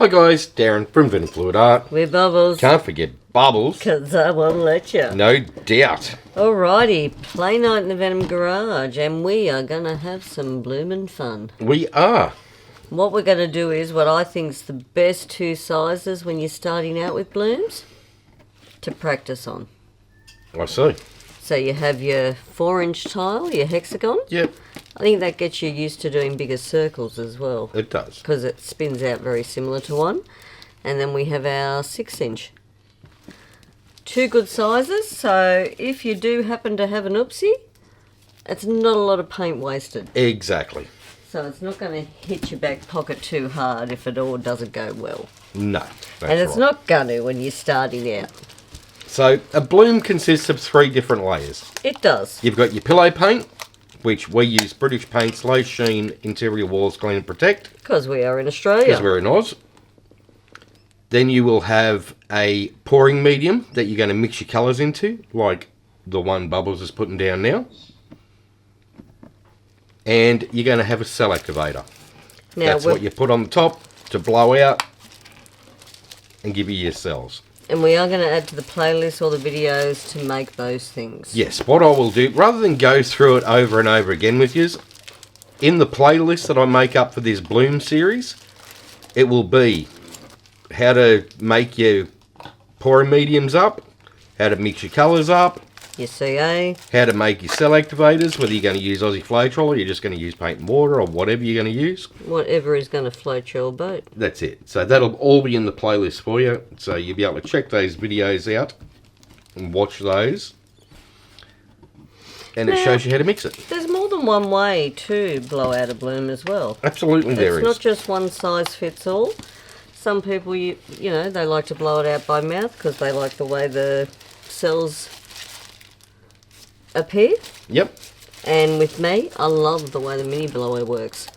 guys, Darren from FlukieFluidArt. We're Bubbles. Can't forget Bubbles. Because I won't let you. No doubt. Alrighty, play night in the Venom garage, and we are going to have some bloomin' fun. We are. What we're going to do is what I think is the best two sizes when you're starting out with blooms to practice on. I see. So you have your 4-inch tile, your hexagon. Yep. I think that gets you used to doing bigger circles as well. It does. Because it spins out very similar to one. And then we have our 6-inch. Two good sizes, so if you do happen to have an oopsie, it's not a lot of paint wasted. Exactly. So it's not going to hit your back pocket too hard if it all doesn't go well. No. And it's not going to when you're starting out. So a bloom consists of 3 different layers. It does. You've got your pillow paint, which we use British Paints Low Sheen Interior Walls Clean and Protect. Because we are in Australia. Because we're in Oz. Then you will have a pouring medium that you're going to mix your colours into, like the one Bubbles is putting down now. And you're going to have a cell activator. Now that's what you put on the top to blow out and give you your cells. And we are going to add to the playlist all the videos to make those things. Yes, what I will do, rather than go through it over and over again with you, in the playlist that I make up for this Bloom series, it will be how to make your pouring mediums up, how to mix your colours up, your CA, how to make your cell activators, whether you're going to use Aussie Floetrol or you're just going to use paint and water or whatever you're going to use. Whatever is going to float your boat. That's it. So that'll all be in the playlist for you. So you'll be able to check those videos out and watch those. And it shows you how to mix it. There's more than one way to blow out a bloom as well. Absolutely there is. It's not just one size fits all. Some people, you know, they like to blow it out by mouth because they like the way the cells appear. Yep. And with me, I love the way the mini blower works.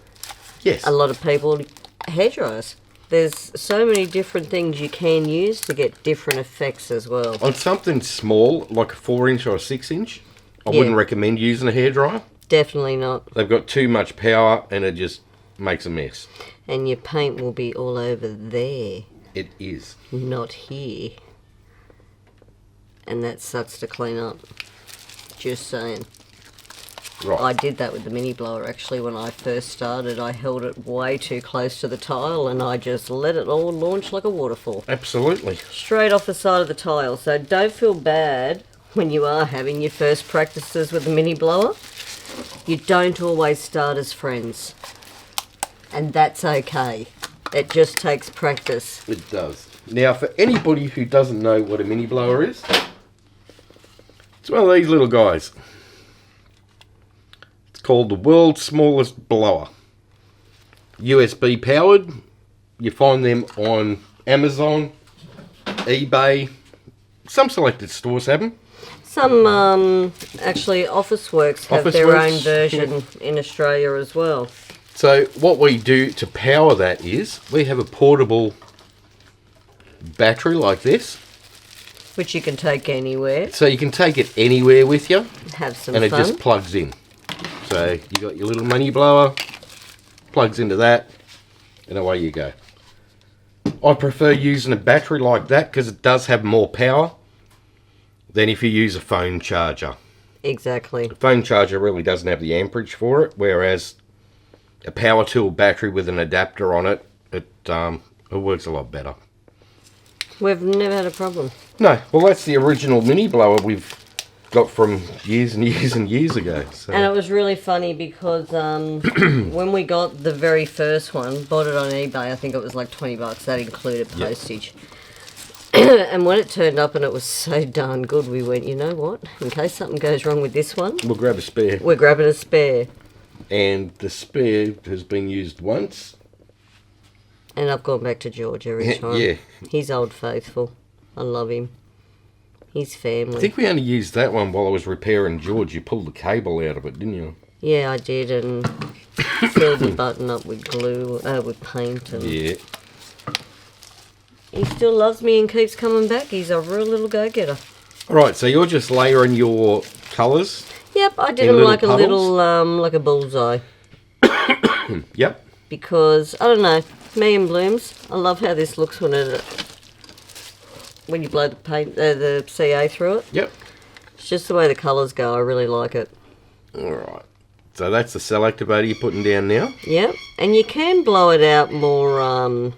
Yes. A lot of people, hairdryers. There's so many different things you can use to get different effects as well. On something small, like a 4-inch or a 6-inch, I wouldn't recommend using a hairdryer. Definitely not. They've got too much power and it just makes a mess. And your paint will be all over there. It is. Not here. And that sucks to clean up. Just saying. Right. I did that with the mini blower actually when I first started. I held it way too close to the tile and I just let it all launch like a waterfall. Absolutely. Straight off the side of the tile. So don't feel bad when you are having your first practices with the mini blower. You don't always start as friends. And that's okay. It just takes practice. It does. Now, for anybody who doesn't know what a mini blower is, it's one of these little guys. It's called the world's smallest blower. USB powered. You find them on Amazon, eBay. Some selected stores have them. Some, actually, Officeworks have their own version in Australia as well. So what we do to power that is we have a portable battery like this. Which you can take anywhere. So you can take it anywhere with you. Have some fun. And it just plugs in. So you got your little mini blower, plugs into that, and away you go. I prefer using a battery like that because it does have more power than if you use a phone charger. Exactly. A phone charger really doesn't have the amperage for it, whereas a power tool battery with an adapter on it, it works a lot better. We've never had a problem. No, well that's the original mini blower we've got from years and years and years ago. So. And it was really funny because when we got the very first one, bought it on eBay, I think it was like $20. That included postage. Yep. And when it turned up and it was so darn good, we went, you know what? In case something goes wrong with this one, we'll grab a spare. We're grabbing a spare. And the spare has been used once. And I've gone back to George every time. Yeah. He's old faithful. I love him. He's family. I think we only used that one while I was repairing George. You pulled the cable out of it, didn't you? Yeah, I did, and filled the button up with glue, with paint. And yeah. He still loves me and keeps coming back. He's a real little go-getter. Right, so you're just layering your colours? Yep, I did them like a little, like a bullseye. Yep. Because, I don't know, Me and blooms. I love how this looks when you blow the paint, the CA through it. Yep. It's just the way the colours go. I really like it. Alright. So that's the cell activator you're putting down now? Yep. And you can blow it out more,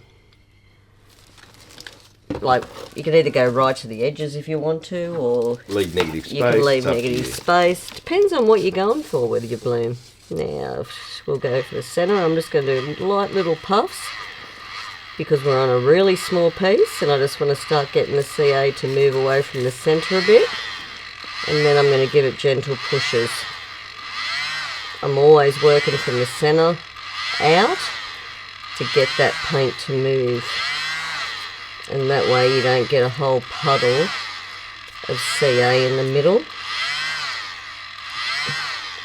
like, you can either go right to the edges if you want to, or Leave negative space. you can leave negative space. Depends on what you're going for, whether you bloom. Now, we'll go for the centre. I'm just going to do light little puffs because we're on a really small piece, and I just want to start getting the CA to move away from the centre a bit. And then I'm going to give it gentle pushes. I'm always working from the centre out to get that paint to move. And that way you don't get a whole puddle of CA in the middle.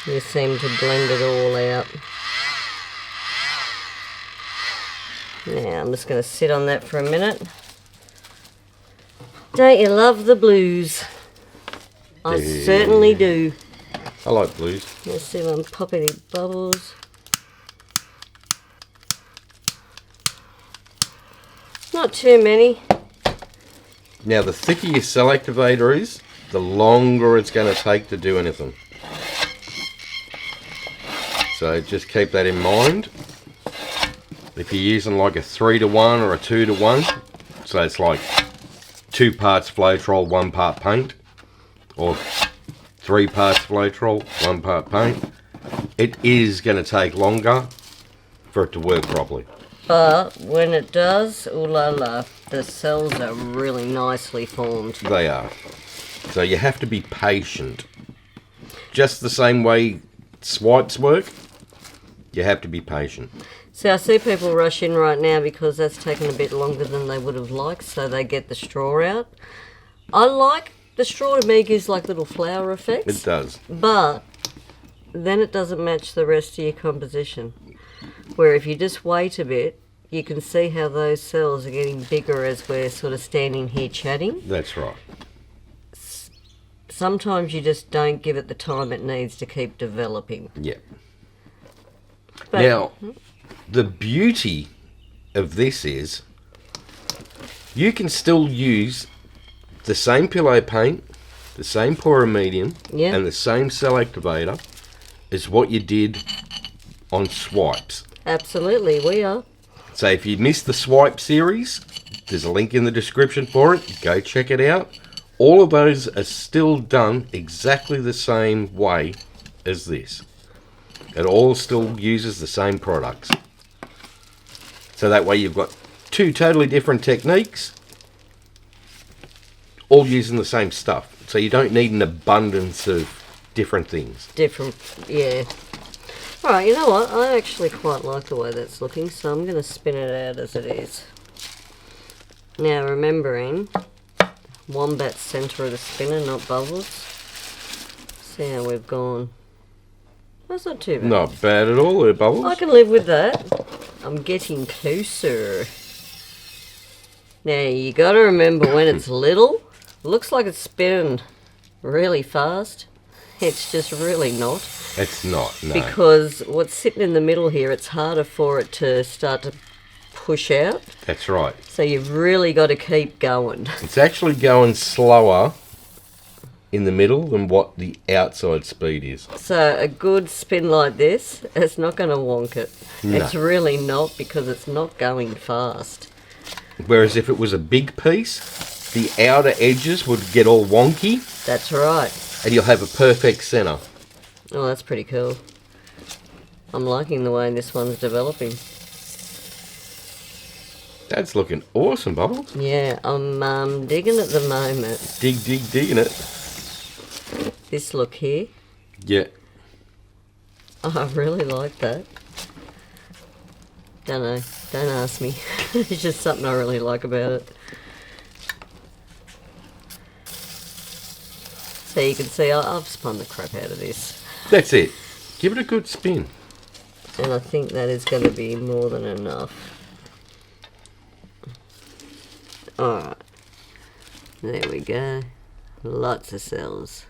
You seem to blend it all out. Now I'm just going to sit on that for a minute. Don't you love the blues? I certainly do. I like blues. Let's see if I'm popping any bubbles. Not too many. Now the thicker your cell activator is, the longer it's going to take to do anything. So just keep that in mind. If you're using like a 3-to-1 or a 2-to-1, so it's like 2 parts Floetrol, 1 part paint, or 3 parts Floetrol, 1 part paint, it is going to take longer for it to work properly. But when it does, ooh la la, the cells are really nicely formed. They are. So you have to be patient. Just the same way swipes work, you have to be patient. So I see people rush in right now because that's taken a bit longer than they would have liked, so they get the straw out. I like the straw, to me gives like little flower effects. It does. But then it doesn't match the rest of your composition. Where if you just wait a bit, you can see how those cells are getting bigger as we're sort of standing here chatting. That's right. Sometimes you just don't give it the time it needs to keep developing. Yeah. But, Now, the beauty of this is you can still use the same pillow paint, the same pourer medium, yeah, and the same cell activator as what you did on swipes. absolutely, we are. So if you missed the swipe series, there's a link in the description for it. Go check it out. All of those are still done exactly the same way as this. It all still uses the same products. So that way you've got 2 totally different techniques, all using the same stuff. So you don't need an abundance of different things. Different, yeah. Alright, you know what? I actually quite like the way that's looking, so I'm going to spin it out as it is. Now, remembering, wombat centre of the spinner, not bubbles. See how we've gone. That's not too bad. Not bad at all, there, Bubbles. I can live with that. I'm getting closer. Now, you got to remember when it's little, it looks like it's spinning really fast. It's just really not. It's not, no. Because what's sitting in the middle here, it's harder for it to start to push out. That's right. So you've really got to keep going. It's actually going slower in the middle than what the outside speed is. So a good spin like this, it's not going to wonk it. No. It's really not, because it's not going fast. Whereas if it was a big piece, the outer edges would get all wonky. That's right. And you'll have a perfect centre. Oh, that's pretty cool. I'm liking the way this one's developing. That's looking awesome, Bubbles. Yeah, I'm digging at the moment. Digging it. This look here. Yeah. Oh, I really like that. Don't know. Don't ask me. It's just something I really like about it. So you can see I've spun the crap out of this. That's it. Give it a good spin. And I think that is going to be more than enough. Alright. There we go. Lots of cells.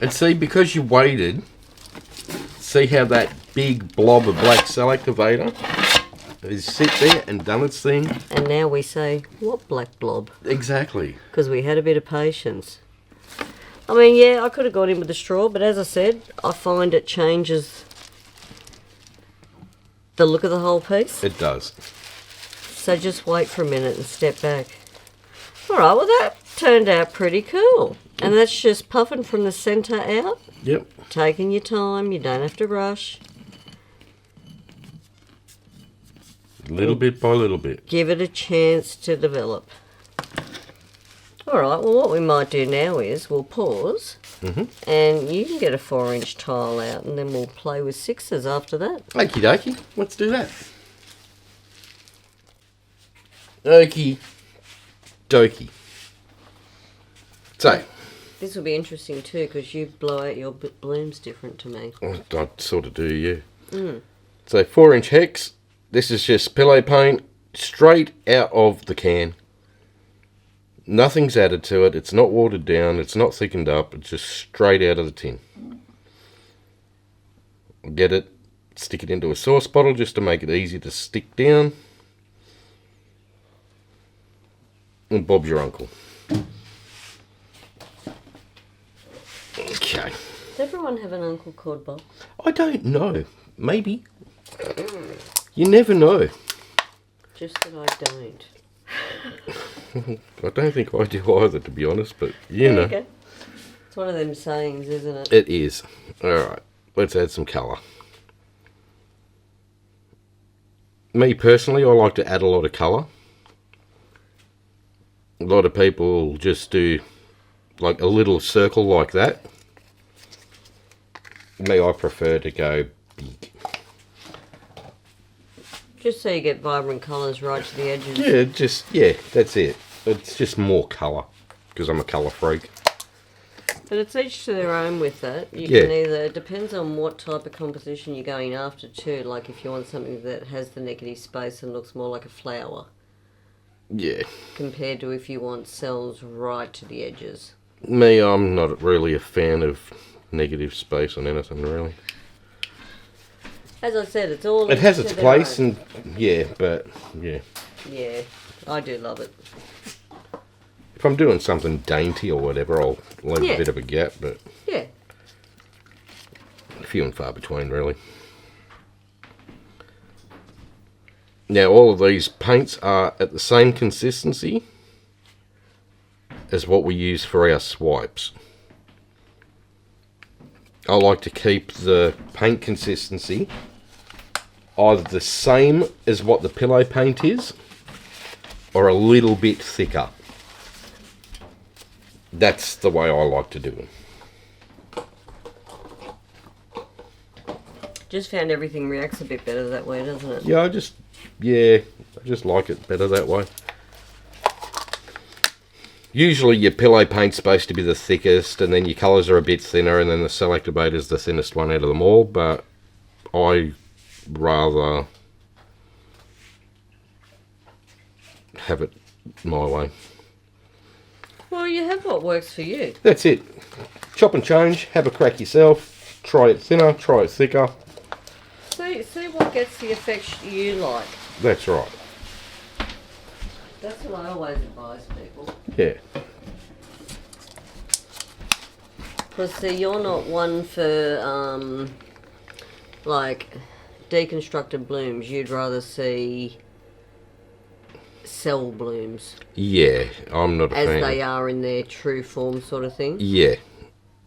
And see, because you waited, see how that big blob of black cell activator It's sit there and done its thing. And now we say, what black blob? Exactly. Because we had a bit of patience. I mean, yeah, I could have got in with the straw, but as I said, I find it changes the look of the whole piece. It does. So just wait for a minute and step back. Alright, well that turned out pretty cool. And that's just puffing from the centre out. Yep. Taking your time, you don't have to rush. Little bit by little bit. Give it a chance to develop. Alright, well what we might do now is we'll pause and you can get a 4-inch tile out and then we'll play with 6s after that. Okie dokie, let's do that. Okie dokie. So. This will be interesting too because you blow out your blooms different to me. I sort of do, yeah. So 4-inch hex. This is just pillow paint straight out of the can. Nothing's added to it. It's not watered down. It's not thickened up. It's just straight out of the tin. Get it. Stick it into a sauce bottle just to make it easy to stick down. And Bob's your uncle. Okay. Does everyone have an uncle called Bob? I don't know. Maybe. You never know. Just that I don't. I don't think I do either, to be honest, but you know. Okay. It's one of them sayings, isn't it? It is. Alright, let's add some colour. Me personally, I like to add a lot of colour. A lot of people just do like a little circle like that. Me, I prefer to go big. Just so you get vibrant colours right to the edges. Yeah, that's it. It's just more colour, because I'm a colour freak. But it's each to their own with that. You Yeah. can either, it depends on what type of composition you're going after too. Like if you want something that has the negative space and looks more like a flower. Yeah. Compared to if you want cells right to the edges. Me, I'm not really a fan of negative space on anything, really. As I said, it's all... It has each its to their place, own. and yeah, but yeah. Yeah, I do love it. If I'm doing something dainty or whatever, I'll leave Yeah. a bit of a gap, but Yeah. few and far between, really. Now, all of these paints are at the same consistency as what we use for our swipes. I like to keep the paint consistency either the same as what the pillow paint is or a little bit thicker. That's the way I like to do them. Just found everything reacts a bit better that way, doesn't it? Yeah, I just like it better that way. Usually your pillow paint's supposed to be the thickest, and then your colours are a bit thinner, and then the Select-A-Beta's the thinnest one out of them all, but I rather have it my way. Well, you have what works for you. That's it. Chop and change, have a crack yourself, try it thinner, try it thicker. See what gets the effect you like. That's right. That's what I always advise people. Yeah. Because see, you're not one for like deconstructed blooms. You'd rather see cell blooms Yeah, I'm not a as fan. they are in their true form, sort of thing. Yeah.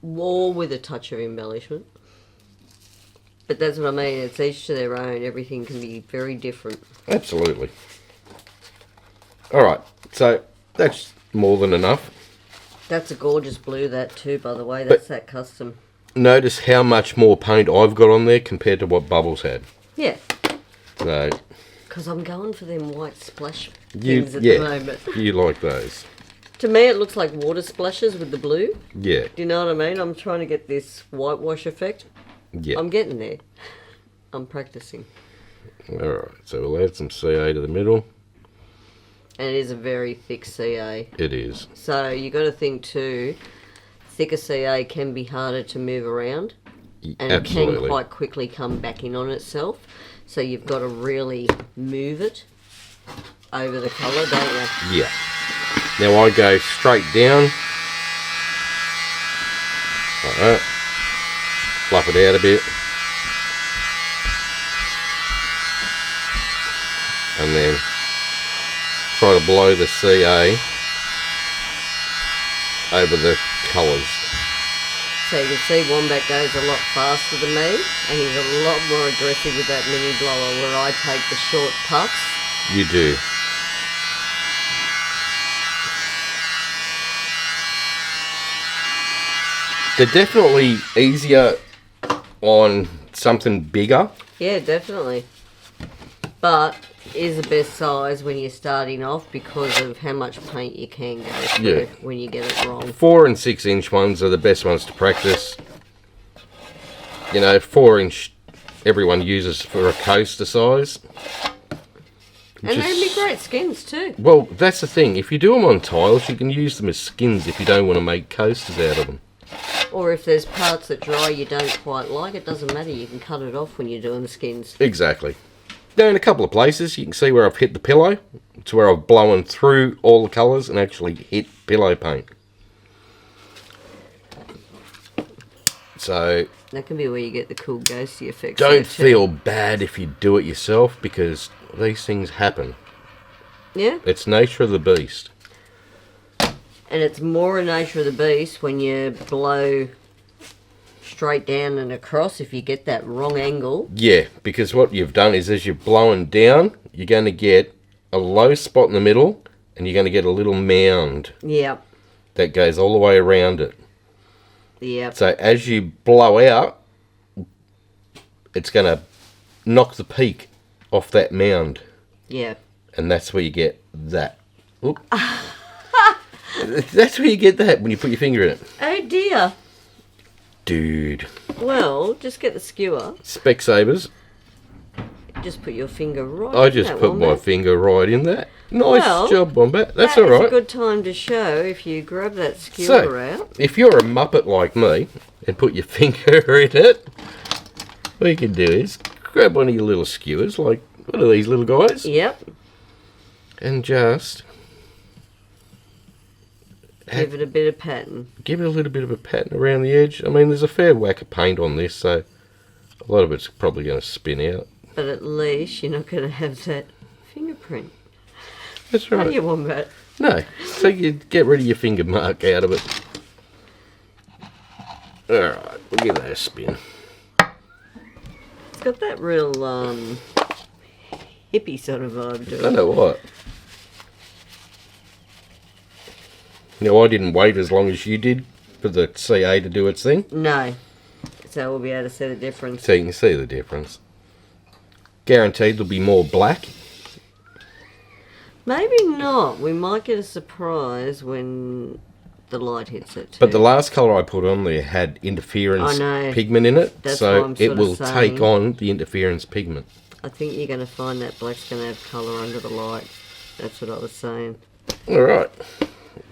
Or with a touch of embellishment. But that's what I mean. It's each to their own. Everything can be very different. Absolutely. Alright, so that's more than enough. That's a gorgeous blue, that too, by the way. That's that custom. Notice how much more paint I've got on there compared to what Bubbles had. Yeah. So, Because I'm going for them white splash you, things at yeah, the moment. you like those. To me, it looks like water splashes with the blue. Yeah, Do you know what I mean? I'm trying to get this whitewash effect. yeah. I'm getting there. I'm practicing. Alright, so we'll add some CA to the middle. And it is a very thick CA. It is. So you got to think too, thicker CA can be harder to move around. and it can quite quickly come back in on itself. So you've got to really move it over the colour, don't you? Yeah. Now I go straight down, like that, fluff it out a bit, and then try to blow the CA over the colours. So you can see Wombat goes a lot faster than me, and he's a lot more aggressive with that mini blower, where I take the short puffs. You do. They're definitely easier on something bigger. Yeah, definitely. But is the best size when you're starting off because of how much paint you can go through when you get it wrong. 4 and 6 inch ones are the best ones to practice. You know, 4 inch everyone uses for a coaster size. And they'd be great skins too. Well, that's the thing. If you do them on tiles, you can use them as skins if you don't want to make coasters out of them. Or if there's parts that dry you don't quite like, it doesn't matter. You can cut it off when you're doing the skins. Exactly. Now, in a couple of places, you can see where I've hit the pillow. It's where I've blown through all the colours and actually hit pillow paint. So that can be where you get the cool ghosty effects. Don't feel bad if you do it yourself, because these things happen. Yeah. It's nature of the beast. And it's more a nature of the beast when you blow straight down and across if you get that wrong angle. Yeah, because what you've done is as you're blowing down, you're going to get a low spot in the middle and you're going to get a little mound. Yep. That goes all the way around it. Yep. So as you blow out, it's going to knock the peak off that mound. Yeah. And that's where you get that. Oop. That's where you get that when you put your finger in it. Oh dear. Dude. Well, just get the skewer. Specsavers. Just put your finger right I just put my finger right in that. Nice job, Wombat. That's all right. That's a good time to show if you grab that skewer out. If you're a muppet like me and put your finger in it, what you can do is grab one of your little skewers, like one of these little guys. Yep. And just give it a bit of pattern. Give it a little bit of a pattern around the edge. I mean, there's a fair whack of paint on this, so a lot of it's probably going to spin out. But at least you're not going to have that fingerprint. That's right. How do you want that? No. So you get rid of your finger mark out of it. Alright, we'll give that a spin. It's got that real hippie sort of vibe to it. I know what. Now, I didn't wait as long as you did for the CA to do its thing. No. So we'll be able to see the difference. So you can see the difference. Guaranteed there'll be more black. Maybe not. We might get a surprise when the light hits it too. But the last colour I put on there had interference pigment in it. That's so it will take on the interference pigment. I think you're going to find that black's going to have colour under the light. That's what I was saying. Alright.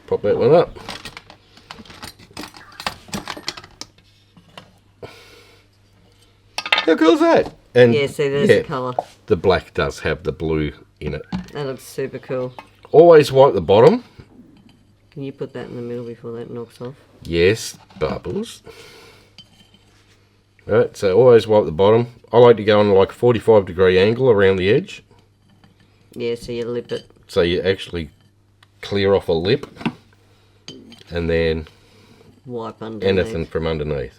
Pop that one up. How cool is that? And yeah, see, there's the colour. The black does have the blue in it. That looks super cool. Always wipe the bottom. Can you put that in the middle before that knocks off? Yes, Bubbles. Right, so always wipe the bottom. I like to go on like a 45-degree angle around the edge. Yeah, so you lip it. So you actually clear off a lip. And then wipe underneath. Anything from underneath.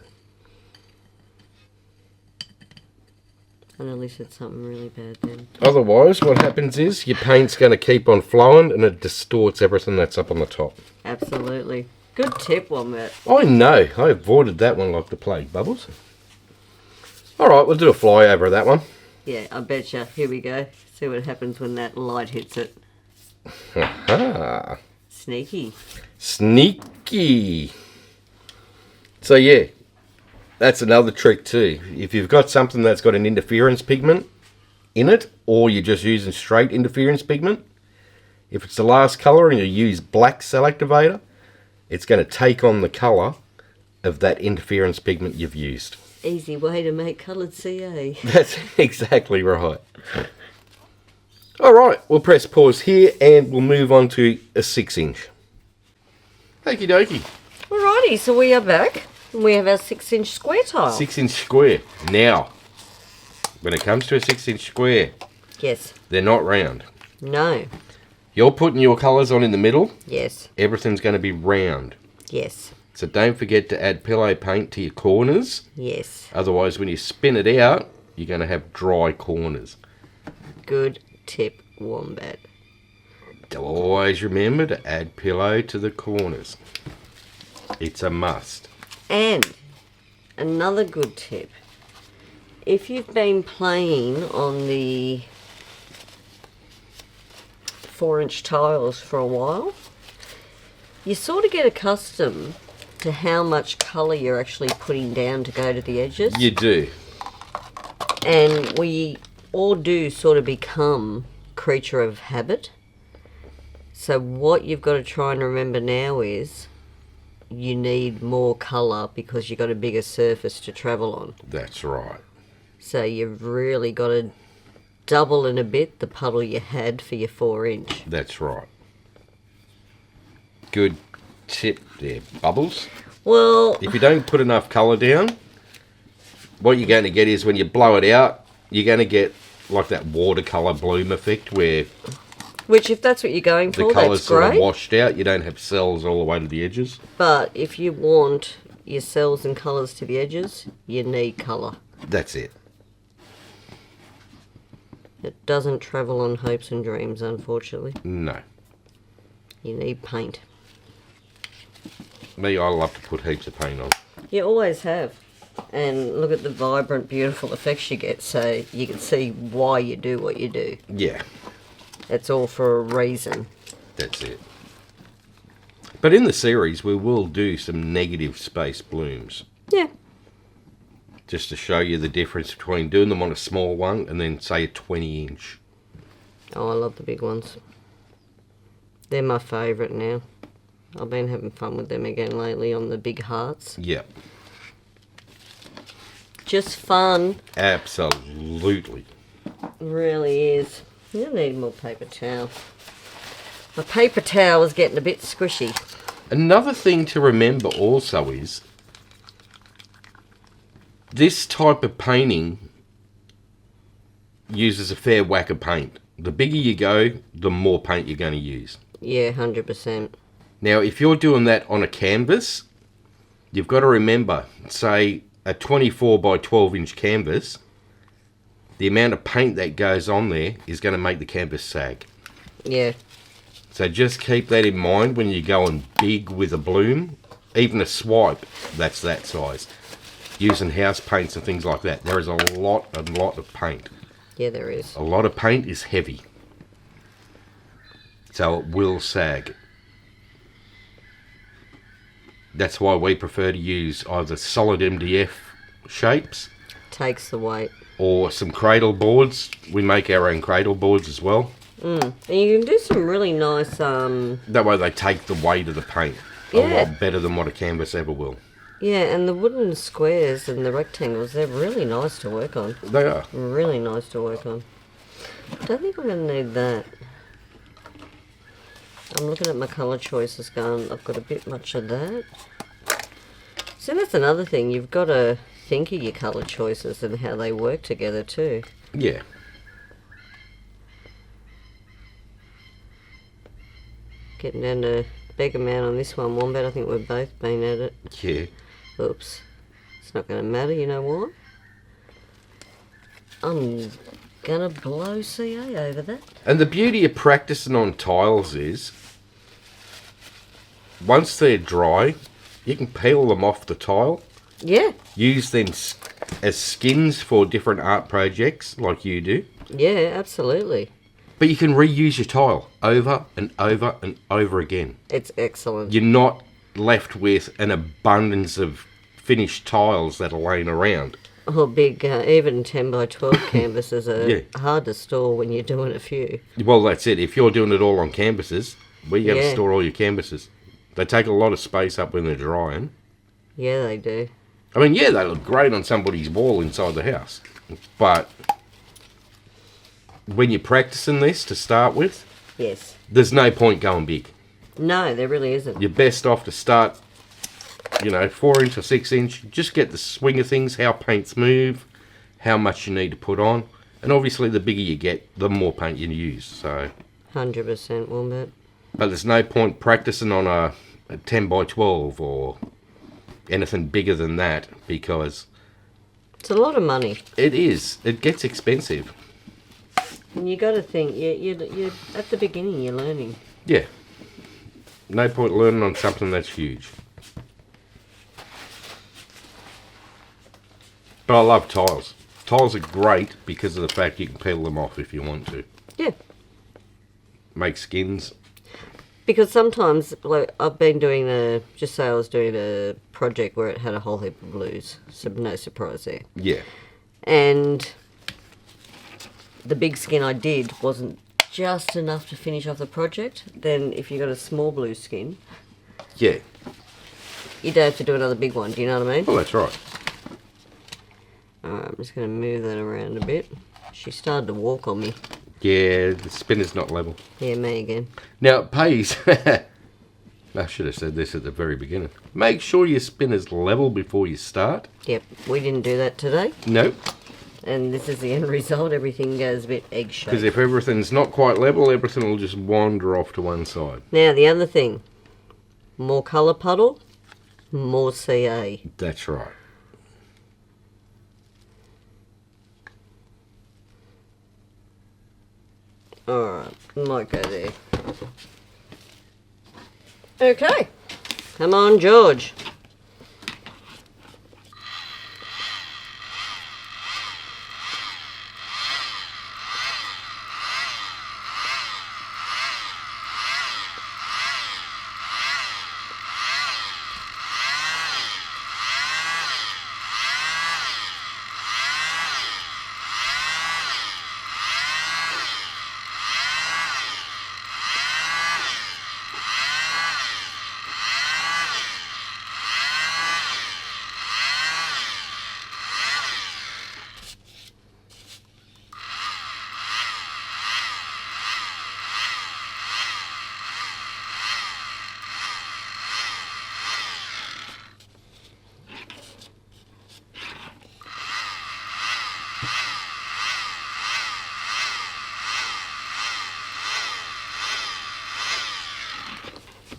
I nearly said something really bad then. Otherwise, what happens is your paint's going to keep on flowing and it distorts everything that's up on the top. Absolutely. Good tip, Wombat. I know. I avoided that one like the plague, Bubbles. Alright, we'll do a flyover of that one. Yeah, I betcha. Here we go. See what happens when that light hits it. Aha. Sneaky. Sneaky. So yeah, that's another trick too. If you've got something that's got an interference pigment in it, or you're just using straight interference pigment, if it's the last colour and you use black cell activator, it's going to take on the colour of that interference pigment you've used. Easy way to make coloured CA. That's exactly right. Alright, we'll press pause here and we'll move on to a 6-inch. Okie dokie. Alrighty, so we are back. We have our 6-inch square tile. 6-inch square. Now, when it comes to a 6-inch square, Yes. they're not round. No. You're putting your colours on in the middle. Yes. Everything's going to be round. Yes. So don't forget to add pillow paint to your corners. Yes. Otherwise, when you spin it out, you're going to have dry corners. Good tip, Wombat. Always remember to add pillow to the corners. It's a must. And another good tip. If you've been playing on the 4-inch tiles for a while, you sort of get accustomed to how much colour you're actually putting down to go to the edges. You do. And we all do sort of become creature of habit. So what you've got to try and remember now is you need more colour because you've got a bigger surface to travel on. That's right. So you've really got to double in a bit the puddle you had for your 4-inch. That's right. Good tip there, Bubbles. Well, If you don't put enough colour down, what you're going to get is when you blow it out, you're going to get like that watercolour bloom effect where which if that's what you're going the for, colour's that's sort of great. washed out. You don't have cells all the way to the edges. But if you want your cells and colours to the edges, you need colour. That's it. It doesn't travel on hopes and dreams, unfortunately. No. You need paint. Me, I love to put heaps of paint on. You always have. And look at the vibrant, beautiful effects you get, so you can see why you do what you do. Yeah, It's all for a reason. that's it. But in the series, we will do some negative space blooms. Yeah. Just to show you the difference between doing them on a small one and then, say, a 20-inch. Oh, I love the big ones. They're my favourite now. I've been having fun with them again lately on the big hearts. Yep, Just fun. absolutely. Really is. You need more paper towel. My paper towel is getting a bit squishy. Another thing to remember also is this type of painting uses a fair whack of paint. The bigger you go, the more paint you're going to use. Yeah, 100%. Now, if you're doing that on a canvas, you've got to remember, say, a 24 by 12 inch canvas, the amount of paint that goes on there is going to make the canvas sag. Yeah. So just keep that in mind when you're going big with a bloom. Even a swipe, that's that size. Using house paints and things like that. There is a lot of paint. Yeah, there is. A lot of paint is heavy. So it will sag. That's why we prefer to use either solid MDF shapes Takes the weight. or some cradle boards. We make our own cradle boards as well. And you can do some really nice, That way they take the weight of the paint a Yeah. lot better than what a canvas ever will. yeah, and the wooden squares and the rectangles, they're really nice to work on. They are. Really nice to work on. Don't think I'm going to need that. I'm looking at my colour choices going, I've got a bit much of that. So that's another thing, you've got to think of your colour choices and how they work together too. Yeah. Getting down to big amount on this one, Wombat, I think we've both been at it. Yeah. Oops. It's not going to matter, you know what? I'm going to blow CA over that. And the beauty of practicing on tiles is, once they're dry, you can peel them off the tile. Yeah. Use them as skins for different art projects, like you do. Yeah, absolutely. But you can reuse your tile over and over and over again. It's excellent. You're not left with an abundance of finished tiles that are laying around. Oh, big, even 10 by 12 canvases are Yeah. hard to store when you're doing a few. Well, that's it. If you're doing it all on canvases, where you going to Yeah. store all your canvases? They take a lot of space up when they're drying. Yeah, they do. I mean, yeah, they look great on somebody's wall inside the house. But when you're practicing this to start with, Yes. there's no point going big. No, there really isn't. You're best off to start, 4-inch or 6-inch. Just get the swing of things, how paints move, how much you need to put on. And obviously, the bigger you get, the more paint you use. So, 100%, Lambert. but there's no point practicing on a 10 by 12 or anything bigger than that, because It's a lot of money. it is. It gets expensive. And you got to think, you're at the beginning, you're learning. Yeah. No point learning on something that's huge. But I love tiles. Tiles are great because of the fact you can peel them off if you want to. Yeah. Make skins. Because sometimes, like, I've been doing just say I was doing a project where it had a whole heap of blues, so no surprise there. Yeah. And the big skin I did wasn't just enough to finish off the project. Then if you got a small blue skin, Yeah. you don't have to do another big one, do you know what I mean? Well, that's right. Alright, I'm just going to move that around a bit. She started to walk on me. Yeah, the spinner's not level. Yeah, me again. Now, it pays. I should have said this at the very beginning. Make sure your spinner's level before you start. Yep, we didn't do that today. Nope. And this is the end result. Everything goes a bit egg-shaped. Because if everything's not quite level, everything will just wander off to one side. Now, the other thing. More colour puddle, more CA. That's right. Alright, might go there. Okay. Come on, George.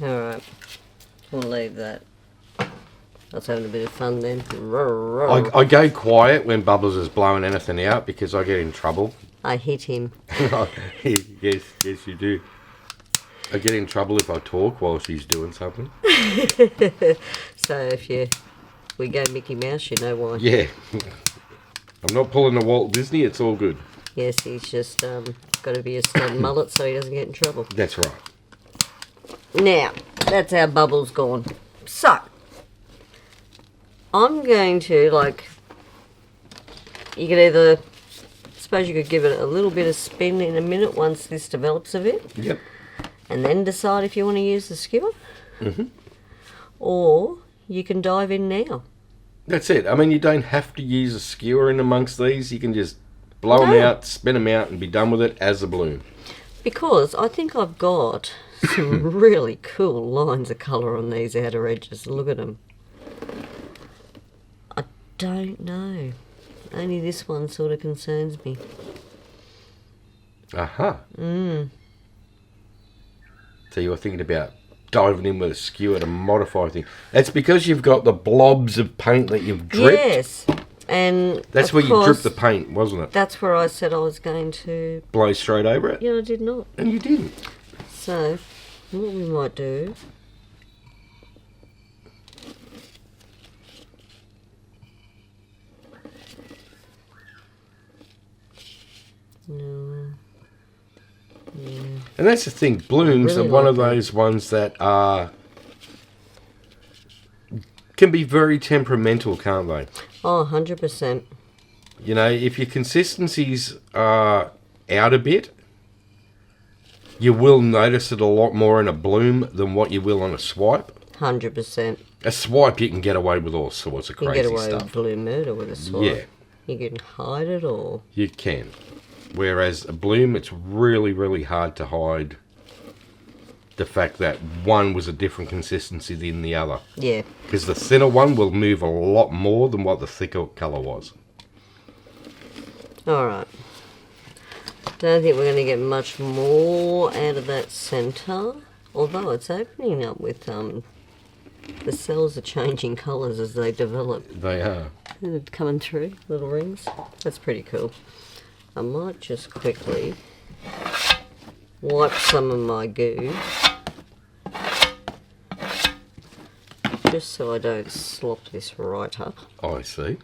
Alright, we'll leave that. I was having a bit of fun then. I go quiet when Bubbles is blowing anything out because I get in trouble. I hit him. Yes, you do. I get in trouble if I talk while she's doing something. So if we go Mickey Mouse, you know why. Yeah. I'm not pulling the Walt Disney, it's all good. Yes, he's just got to be a stud mullet so he doesn't get in trouble. That's right. Now, that's our bubbles gone. So, I'm going to, you could either, suppose you could give it a little bit of spin in a minute once this develops a bit. Yep. And then decide if you want to use the skewer. Mm-hmm. Or you can dive in now. That's it. I mean, you don't have to use a skewer in amongst these. You can just blow them out, spin them out, and be done with it as a bloom. Because I think I've got some really cool lines of colour on these outer edges. Look at them. I don't know. Only this one sort of concerns me. Aha. So you were thinking about diving in with a skewer to modify things. That's because you've got the blobs of paint that you've dripped. Yes. And that's where you dripped the paint, wasn't it? That's where I said I was going to blow straight over it. Yeah, I did not. And you didn't. So, what we might do... No. Yeah. And that's the thing, blooms are one of those ones that can be very temperamental, can't they? Oh, 100%. You know, if your consistencies are out a bit, you will notice it a lot more in a bloom than what you will on a swipe. 100%. A swipe, you can get away with all sorts of You crazy can get away stuff. with blue murder with a swipe. Yeah. You can hide it all. You can. Whereas a bloom, it's really, really hard to hide the fact that one was a different consistency than the other. Yeah. Because the thinner one will move a lot more than what the thicker colour was. Alright. Don't think we're going to get much more out of that centre. Although it's opening up with, the cells are changing colours as they develop. They are. They're coming through, little rings. That's pretty cool. I might just quickly wipe some of my goo. Just so I don't slop this right up. I see.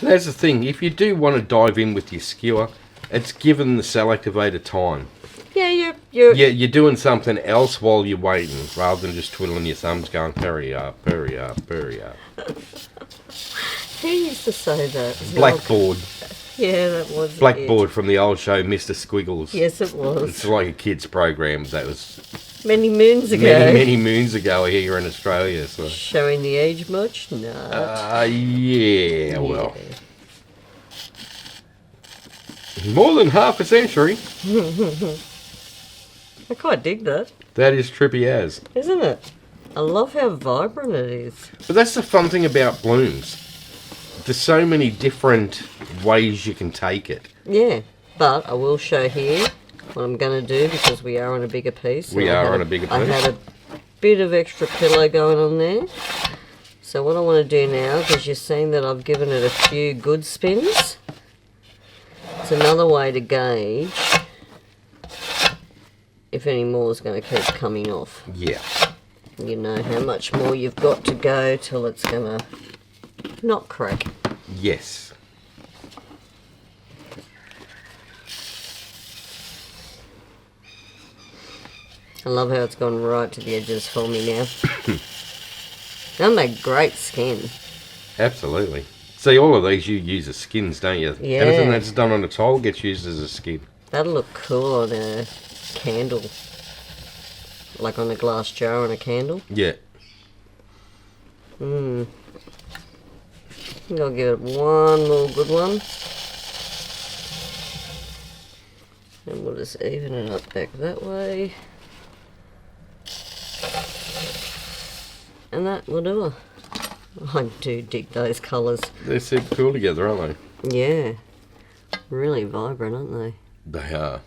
That's the thing. If you do want to dive in with your skewer, it's given the cell activator time. Yeah, you're You're doing something else while you're waiting, rather than just twiddling your thumbs going, hurry up, hurry up, hurry up. Who used to say that? Blackboard. Yeah, that was Blackboard from the old show, Mr. Squiggles. Yes, it was. It's like a kid's program that was Many moons ago. many moons ago here in Australia. So. Showing the age much? No. Yeah, well. More than half a century. I quite dig that, That is trippy as. isn't it? I love how vibrant it is. But that's the fun thing about blooms. There's so many different ways you can take it. Yeah, but I will show here what I'm going to do because we are on a bigger piece. We are on a bigger I piece. had a bit of extra pillow going on there. So what I want to do now, because you're seeing that I've given it a few good spins, it's another way to gauge if any more is going to keep coming off. Yeah. You know how much more you've got to go till it's going to not crack. Yes. I love how it's gone right to the edges for me now. They make great skin. Absolutely. See, all of these you use as skins, don't you? Yeah. Anything that's done on a tile gets used as a skin. That'll look cool on a candle. Like on a glass jar on a candle. Yeah. I think I'll give it one more good one. And we'll just even it up back that way. And that will do it. I do dig those colours. They're super cool together, aren't Yeah. Really vibrant, aren't they? they? They are.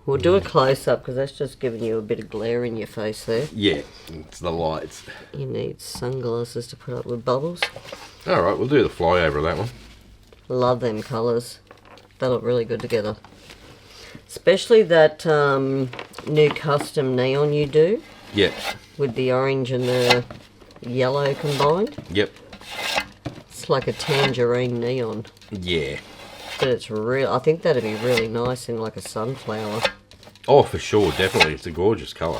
We'll do a close-up because that's just giving you a bit of glare in your face there. Yeah. It's the lights. You need sunglasses to put up with bubbles. Alright, we'll do the flyover of that one. Love them colours. They look really good together. Especially that new custom neon you do Yep. with the orange and the yellow combined. Yep. It's like a tangerine neon. Yeah. But it's real. I think that'd be really nice in like a sunflower. Oh, for sure, definitely. It's a gorgeous colour.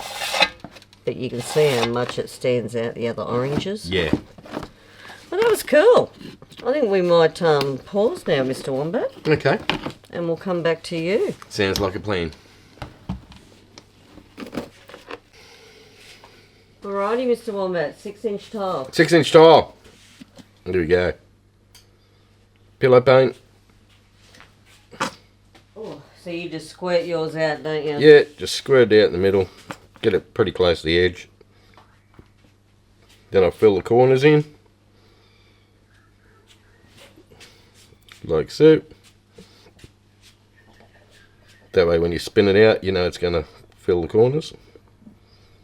But you can see how much it stands out the other oranges. Yeah. Well, that was cool. I think we might pause now, Mr. Wombat, Okay. and we'll come back to you. Sounds like a plan. Alrighty, Mr. Wombat, 6-inch tile. 6-inch tile. There we go. Pillow paint. Oh, so you just squirt yours out, don't you? Yeah, just square it out in the middle. Get it pretty close to the edge. Then I'll fill the corners in. Like so. That way when you spin it out, you know it's going to fill the corners.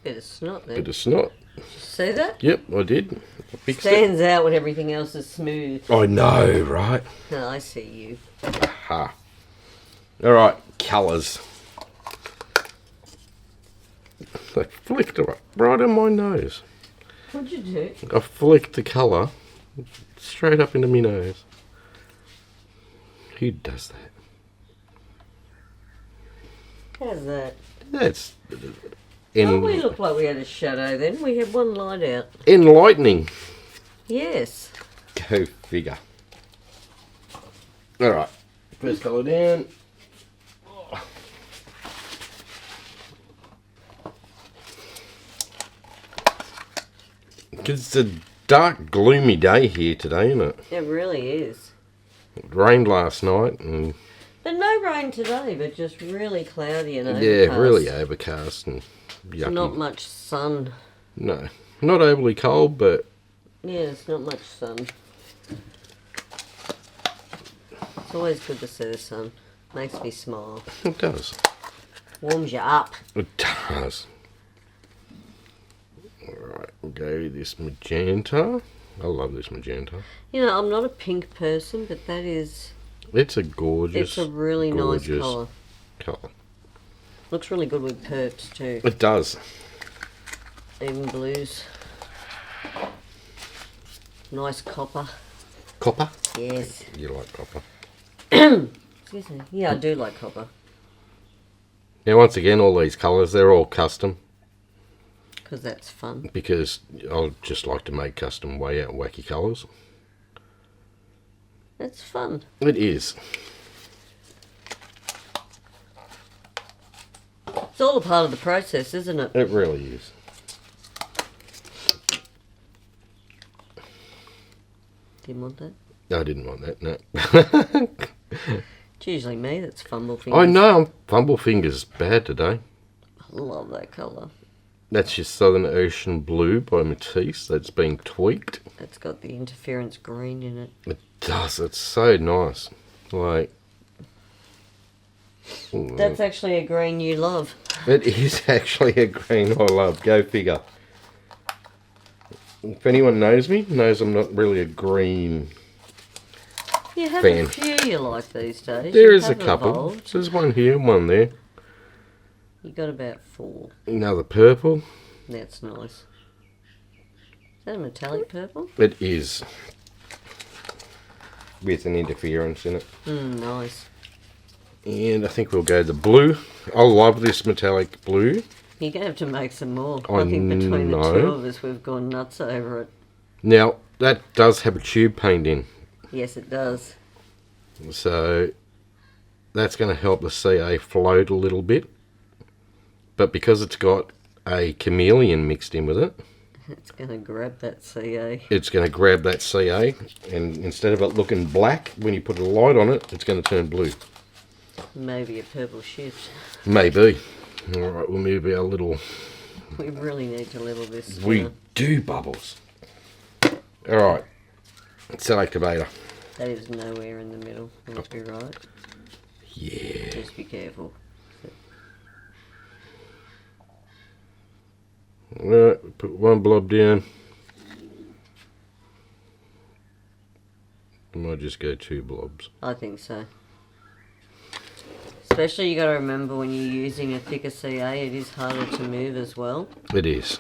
Bit of snot there. Bit of snot. See that? Yep, I did. I fixed it. Stands out when everything else is smooth. I know, right? Oh, I see you. Ha. Alright, colours. They flicked it right on my nose. What'd you do? I flicked the colour straight up into my nose. Who does that? How's that? That's Oh, we looked like we had a shadow then. We had one light out. enlightening. Yes. Go figure. Alright, first colour down. It's a dark, gloomy day here today, isn't it? It really is. It rained last night, and But no rain today, but just really cloudy and overcast. yeah, really overcast and yucky. Not much sun. No, not overly cold, but Yeah, it's not much sun. It's always good to see the sun. Makes me smile. it does. Warms you up. It does. Alright, we'll go with this magenta. I love this magenta. You know, I'm not a pink person, but that is... It's a gorgeous, It's a really nice colour. colour. Looks really good with purps too. It does. Even blues. Nice copper. Copper? Yes. You like copper. Excuse me. Yeah, I do like copper. Now, once again, all these colours, they're all custom. Because that's fun. Because I just like to make custom way out wacky colours. That's fun. It is. It's all a part of the process, isn't it? It really is. Didn't want that? I didn't want that, no. It's usually me that's fumble fingers. I know, I'm fumble fingers bad today. I love that colour. That's your Southern Ocean Blue by Matisse. That's been tweaked. It's got the interference green in it. It does. It's so nice. Like, That's actually a green you love. it is actually a green I love. Go figure. If anyone knows me, knows I'm not really a green You have fan. a few you like these days. There You is a have couple. evolved. There's one here, one there. You got about 4. Another purple. That's nice. Is that a metallic purple? It is. With an interference in it. Nice. And I think we'll go the blue. I love this metallic blue. You're going to have to make some more. I I think between the know. two of us, we've gone nuts over it. Now, that does have a tube paint in. Yes, it does. So, that's going to help the CA float a little bit. But because it's got a chameleon mixed in with it, It's going to grab that CA. it's going to grab that CA. And instead of it looking black, when you put a light on it, it's going to turn blue. Maybe a purple shift. Maybe. Alright, we'll move our little... We really need to level this. We do, Bubbles. Alright. Set activator. That is nowhere in the middle. Must be right. Yeah. Just be careful. Alright, put one blob down. I might just go 2 blobs. I think so. Especially you got to remember when you're using a thicker CA, it is harder to move as well. It is.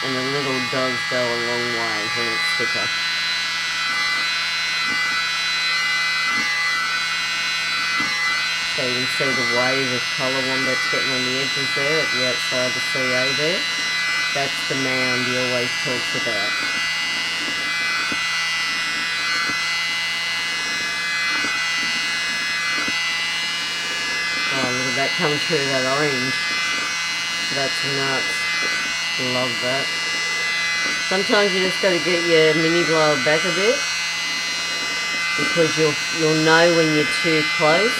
And the little does go a long way when it's thicker. So you can see the wave of colour one that's getting on the edges there at the outside of the CA there. That's the mound he always talks about. Oh, look at that coming through that orange. That's nuts. Love that. Sometimes you just got to get your mini blower back a bit because you'll know when you're too close.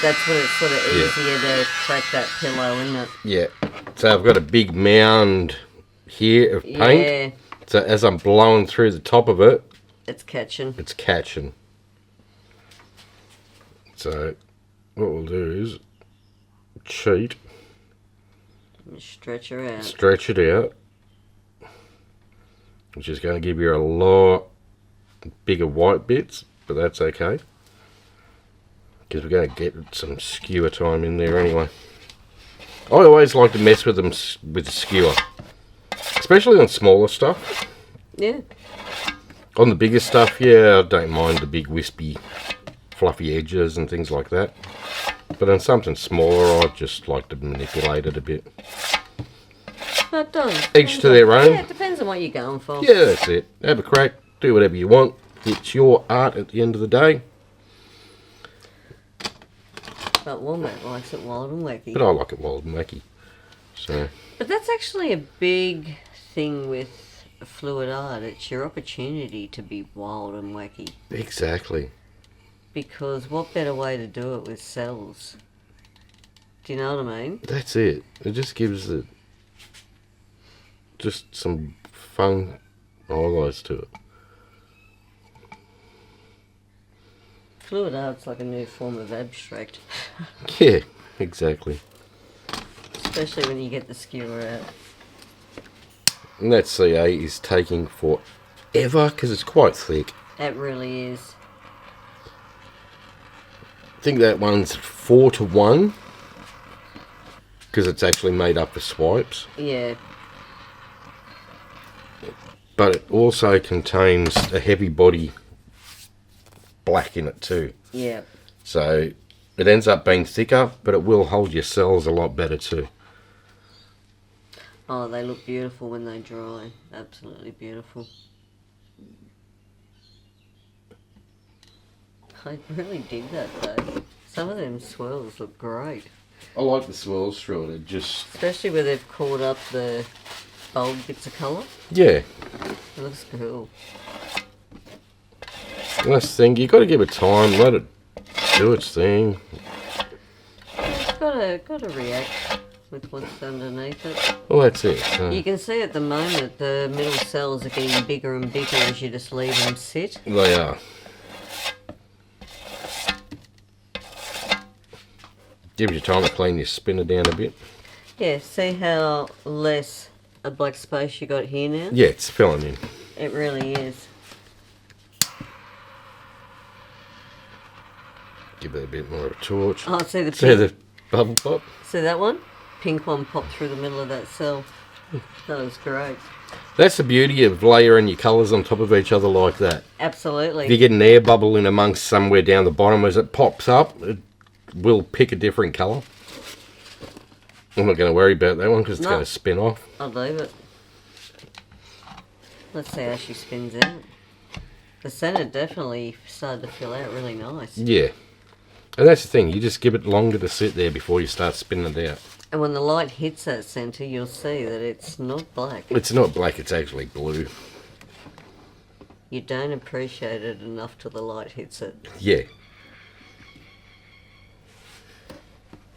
That's when it's sort of easier to crack that pillow, isn't it? Yeah. So I've got a big mound here of paint. Yeah, So as I'm blowing through the top of it, it's catching. it's catching. So what we'll do is cheat, Stretch her out. stretch it out, which is going to give you a lot bigger white bits, but that's okay. Because we're going to get some skewer time in there anyway. I always like to mess with them with the skewer. Especially on smaller stuff. Yeah. On the bigger stuff, yeah, I don't mind the big wispy, fluffy edges and things like that. But on something smaller, I just like to manipulate it a bit. It does. Each to their own. Yeah, it depends on what you're going for. Yeah, that's it. Have a crack, do whatever you want. It's your art at the end of the day. But Wombat likes it wild and wacky. But I like it wild and wacky. So. But that's actually a big thing with fluid art. It's your opportunity to be wild and wacky. Exactly. Because what better way to do it with cells? Do you know what I mean? That's it. It just gives it just some fun highlights to it. Fluid art's like a new form of abstract. Yeah, exactly. Especially when you get the skewer out. And that CA is taking forever because it's quite thick. It really is. I think that one's 4:1 because it's actually made up of swipes. Yeah. But it also contains a heavy body black in it too. Yeah. So it ends up being thicker, but it will hold your cells a lot better too. Oh, they look beautiful when they dry. Absolutely beautiful. I really dig that though. Some of them swirls look great. I like the swirls through it. It just... Especially where they've caught up the bold bits of colour. Yeah. It looks cool. And that's the thing, you got to give it time, let it do its thing. It's got to react with what's underneath it. Well, that's it. So. You can see at the moment the middle cells are getting bigger and bigger as you just leave them sit. They are. Gives you time to clean your spinner down a bit. Yeah, see how less a black space you got here now? Yeah, it's filling in. It really is. Give it a bit more of a torch. Oh, see the pink? See the bubble pop? See that one? Pink one popped through the middle of that cell. That was great. That's the beauty of layering your colours on top of each other like that. Absolutely. If you get an air bubble in amongst somewhere down the bottom as it pops up, it will pick a different colour. I'm not going to worry about that one because it's going to spin off. I'll leave it. Let's see how she spins out. The centre definitely started to fill out really nice. Yeah. And that's the thing, you just give it longer to sit there before you start spinning it out. And when the light hits that centre, you'll see that it's not black. It's not black, it's actually blue. You don't appreciate it enough till the light hits it. Yeah.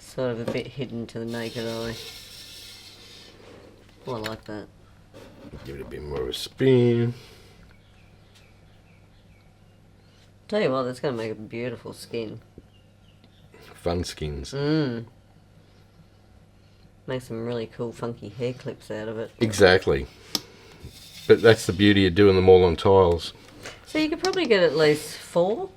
Sort of a bit hidden to the naked eye. Oh, I like that. Give it a bit more of a spin. Tell you what, that's going to make a beautiful skin. Fun skins. Make some really cool funky hair clips out of it. Exactly. But that's the beauty of doing them all on tiles. So you could probably get at least 4.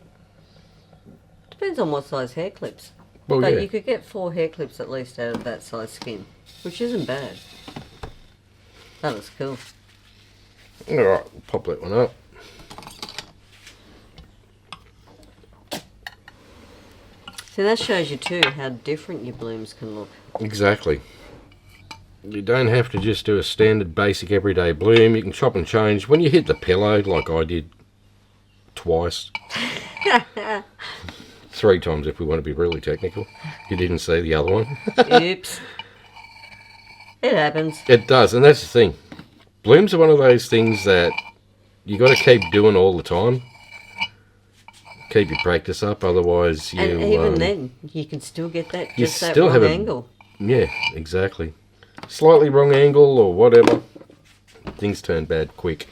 Depends on what size hair clips. Well, But yeah. you could get 4 hair clips at least out of that size skin, which isn't bad. That was cool. Alright, we'll pop that one up. So that shows you too how different your blooms can look. Exactly. You don't have to just do a standard basic everyday bloom. You can chop and change. When you hit the pillow, like I did twice. 3 times if we want to be really technical. You didn't see the other one. Oops. It happens. It does, and that's the thing. Blooms are one of those things that you got to keep doing all the time. Keep your practice up, otherwise you... And even then, you can still get that, you just that still wrong have angle. Yeah, exactly. Slightly wrong angle or whatever. Things turn bad quick.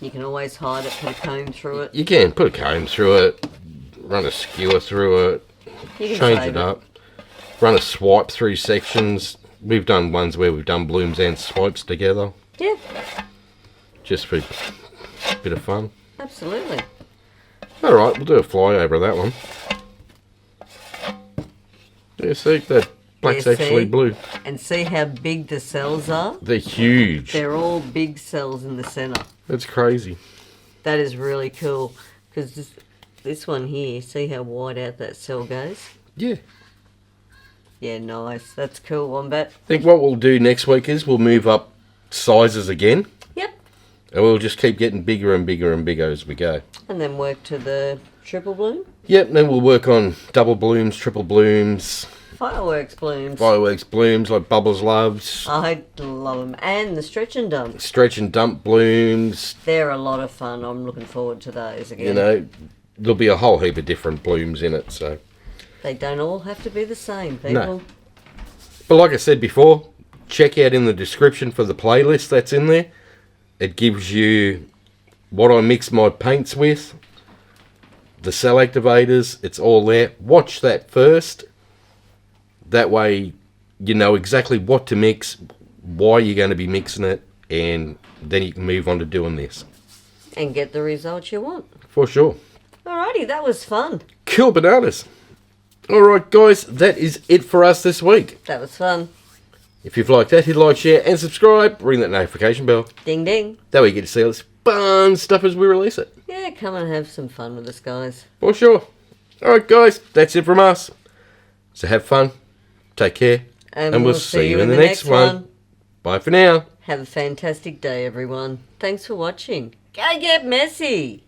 You can always hide it, put a comb through it. You can put a comb through it, run a skewer through it, You can change save it up, run a swipe through sections. We've done ones where we've done blooms and swipes together. Yeah, Just for a bit of fun. absolutely. Alright, we'll do a flyover of that one. Yeah, see, that black's Yeah, see? actually blue. And see how big the cells are? They're huge. They're all big cells in the centre. That's crazy. That is really cool. Because this one here, see how wide out that cell goes? Yeah. Yeah, nice. That's cool, Wombat. I think what we'll do next week is we'll move up sizes again. Yep. And we'll just keep getting bigger and bigger and bigger as we go. And then work to the triple bloom. Yep, then we'll work on double blooms, triple blooms, Fireworks blooms. Fireworks blooms like Bubbles loves. I love them. And the stretch and dump. Stretch and dump blooms. They're a lot of fun. I'm looking forward to those again. You know, there'll be a whole heap of different blooms in it, so. They don't all have to be the same, people. No. But like I said before, check out in the description for the playlist that's in there. It gives you what I mix my paints with, the cell activators, it's all there. Watch that first. That way you know exactly what to mix, why you're going to be mixing it, and then you can move on to doing this. And get the results you want. For sure. Alrighty, that was fun. Cool bananas. Alright guys, that is it for us this week. That was fun. If you've liked that, hit like, share, and subscribe. Ring that notification bell. Ding ding. That way you get to see all this fun stuff as we release it. Yeah, come and have some fun with us, guys. For sure. Alright guys, that's it from us. So have fun, take care, and we'll see you in the next one. Bye for now. Have a fantastic day, everyone. Thanks for watching. Go get messy.